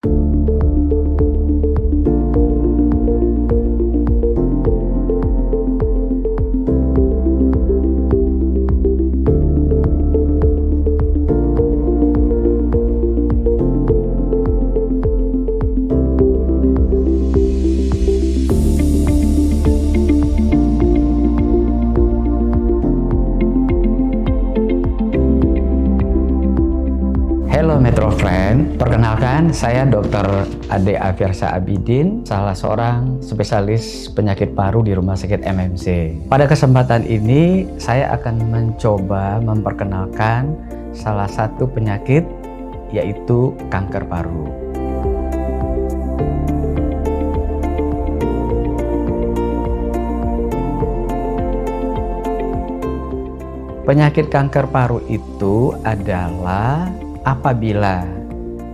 Halo Metro Friend, perkenalkan saya Dr. Ade Afirsa Abidin, salah seorang spesialis penyakit paru di Rumah Sakit MMC. Pada kesempatan ini saya akan mencoba memperkenalkan salah satu penyakit, yaitu kanker paru. Penyakit kanker paru itu adalah apabila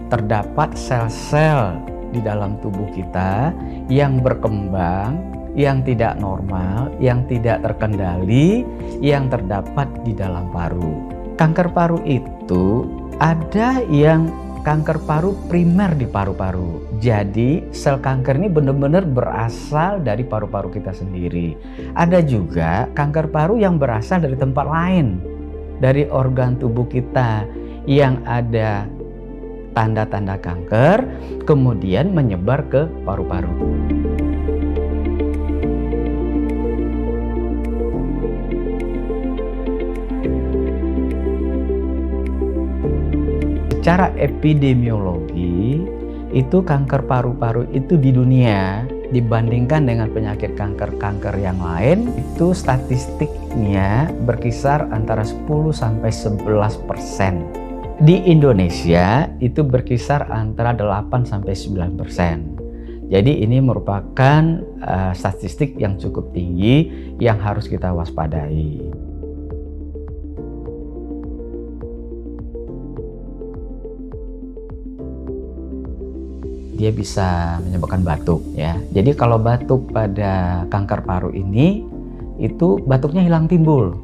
terdapat sel-sel di dalam tubuh kita yang berkembang, yang tidak normal, yang tidak terkendali, yang terdapat di dalam paru. Kanker paru itu ada yang kanker paru primer di paru-paru. Jadi sel kanker ini benar-benar berasal dari paru-paru kita sendiri. Ada juga kanker paru yang berasal dari tempat lain, dari organ tubuh kita yang ada tanda-tanda kanker, kemudian menyebar ke paru-paru. Secara epidemiologi, itu kanker paru-paru itu di dunia dibandingkan dengan penyakit kanker-kanker yang lain, itu statistiknya berkisar antara 10-11%. Di Indonesia itu berkisar antara 8-9%. Jadi ini merupakan statistik yang cukup tinggi yang harus kita waspadai. Dia bisa menyebabkan batuk ya. Jadi kalau batuk pada kanker paru ini, itu batuknya hilang timbul.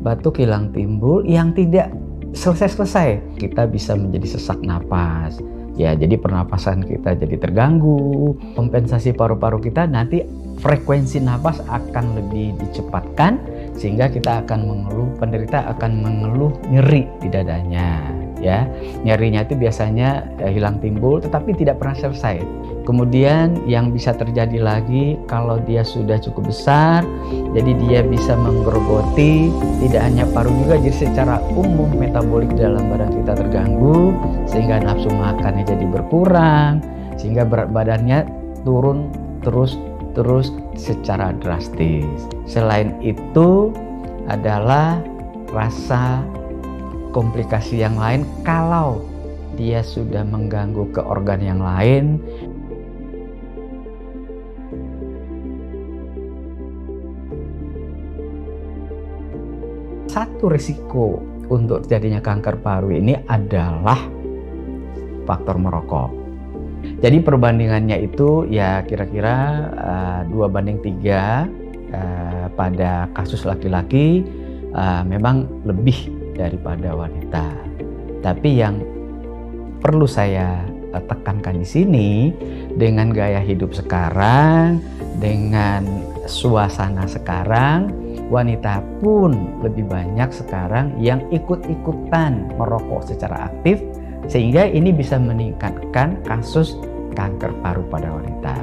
Batuk hilang timbul yang tidak selesai-selesai. Kita bisa menjadi sesak napas. Ya, jadi pernapasan kita jadi terganggu. Kompensasi paru-paru kita nanti frekuensi napas akan lebih dicepatkan sehingga kita akan mengeluh, penderita akan mengeluh nyeri di dadanya. Ya, nyerinya itu biasanya hilang timbul tetapi tidak pernah selesai. Kemudian yang bisa terjadi lagi kalau dia sudah cukup besar, jadi dia bisa menggerogoti tidak hanya paru juga, jadi secara umum metabolik dalam badan kita terganggu sehingga nafsu makannya jadi berkurang, sehingga berat badannya turun terus secara drastis. Selain itu adalah rasa komplikasi yang lain kalau dia sudah mengganggu ke organ yang lain. Satu risiko untuk terjadinya kanker paru ini adalah faktor merokok. Jadi perbandingannya itu ya kira-kira 2:3 pada kasus laki-laki, memang lebih daripada wanita. Tapi yang perlu saya tekankan di sini, dengan gaya hidup sekarang, dengan suasana sekarang, wanita pun lebih banyak sekarang yang ikut-ikutan merokok secara aktif, sehingga ini bisa meningkatkan kasus kanker paru pada wanita.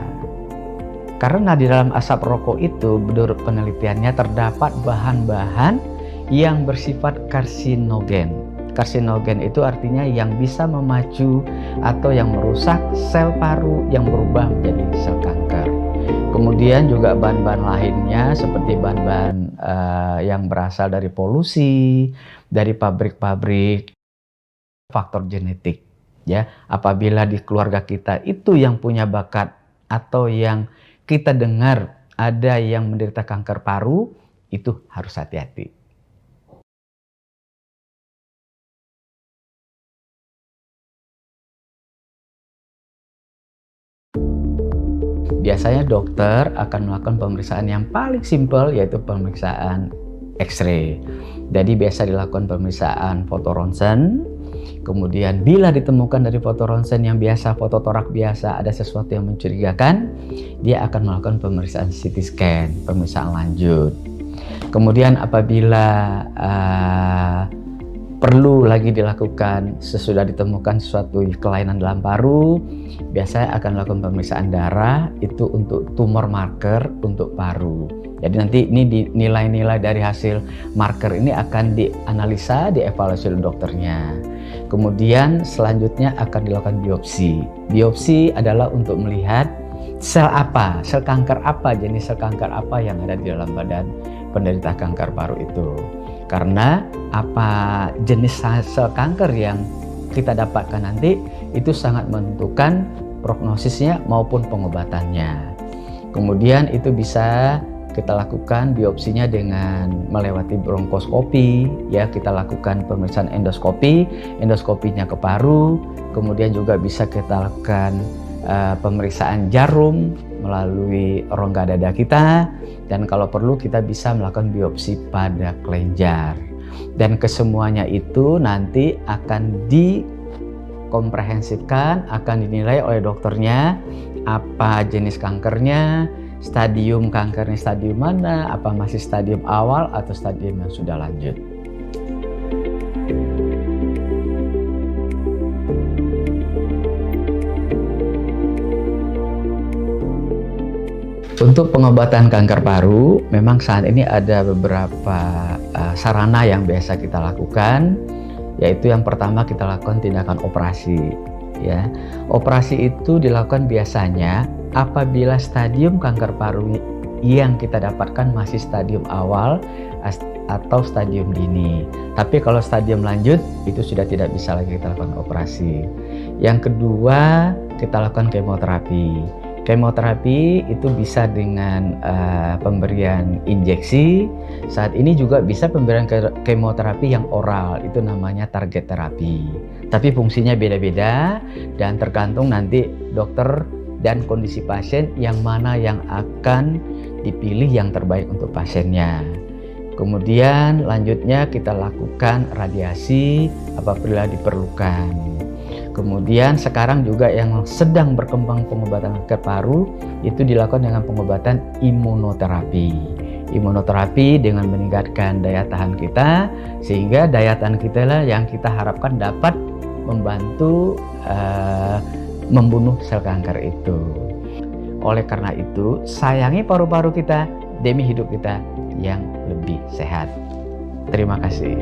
Karena di dalam asap rokok itu, menurut penelitiannya terdapat bahan-bahan yang bersifat karsinogen. Karsinogen itu artinya yang bisa memacu atau yang merusak sel paru yang berubah menjadi sel kanker. Kemudian juga bahan-bahan lainnya seperti bahan-bahan yang berasal dari polusi, dari pabrik-pabrik, faktor genetik. Ya, apabila di keluarga kita itu yang punya bakat atau yang kita dengar ada yang menderita kanker paru, itu harus hati-hati. Biasanya dokter akan melakukan pemeriksaan yang paling simpel, yaitu pemeriksaan X-ray. Jadi biasa dilakukan pemeriksaan fotoronsen, Kemudian bila ditemukan dari foto ronsen yang biasa, foto torak biasa, ada sesuatu yang mencurigakan, dia akan melakukan pemeriksaan CT scan, pemeriksaan lanjut. Kemudian apabila perlu lagi dilakukan sesudah ditemukan suatu kelainan dalam paru, biasanya akan melakukan pemeriksaan darah itu untuk tumor marker untuk paru. Jadi nanti ini nilai-nilai dari hasil marker ini akan dianalisa, dievaluasi oleh dokternya. Kemudian selanjutnya akan dilakukan biopsi. Biopsi adalah untuk melihat sel apa, sel kanker apa, jenis sel kanker apa yang ada di dalam badan penderita kanker paru itu. Karena apa jenis sel kanker yang kita dapatkan nanti itu sangat menentukan prognosisnya maupun pengobatannya. Kemudian itu bisa kita lakukan biopsinya dengan melewati bronkoskopi, ya kita lakukan pemeriksaan endoskopinya ke paru, kemudian juga bisa kita lakukan pemeriksaan jarum melalui rongga dada kita, dan kalau perlu kita bisa melakukan biopsi pada kelenjar. Dan kesemuanya itu nanti akan dikomprehensifkan, akan dinilai oleh dokternya apa jenis kankernya, stadium kankernya stadium mana, apa masih stadium awal atau stadium yang sudah lanjut. Untuk pengobatan kanker paru, memang saat ini ada beberapa sarana yang biasa kita lakukan, yaitu yang pertama kita lakukan tindakan operasi. Ya, operasi itu dilakukan biasanya apabila stadium kanker paru yang kita dapatkan masih stadium awal atau stadium dini. Tapi kalau stadium lanjut itu sudah tidak bisa lagi kita lakukan operasi. Yang kedua, kita lakukan kemoterapi. Kemoterapi itu bisa dengan pemberian injeksi. Saat ini juga bisa pemberian kemoterapi yang oral, itu namanya target terapi. Tapi fungsinya beda-beda dan tergantung nanti dokter dan kondisi pasien yang mana yang akan dipilih yang terbaik untuk pasiennya. Kemudian lanjutnya kita lakukan radiasi apabila diperlukan. Kemudian sekarang juga yang sedang berkembang pengobatan kanker paru itu dilakukan dengan pengobatan imunoterapi. Imunoterapi dengan meningkatkan daya tahan kita, sehingga daya tahan kita lah yang kita harapkan dapat membantu membunuh sel kanker itu. Oleh karena itu, sayangi paru-paru kita demi hidup kita yang lebih sehat. Terima kasih.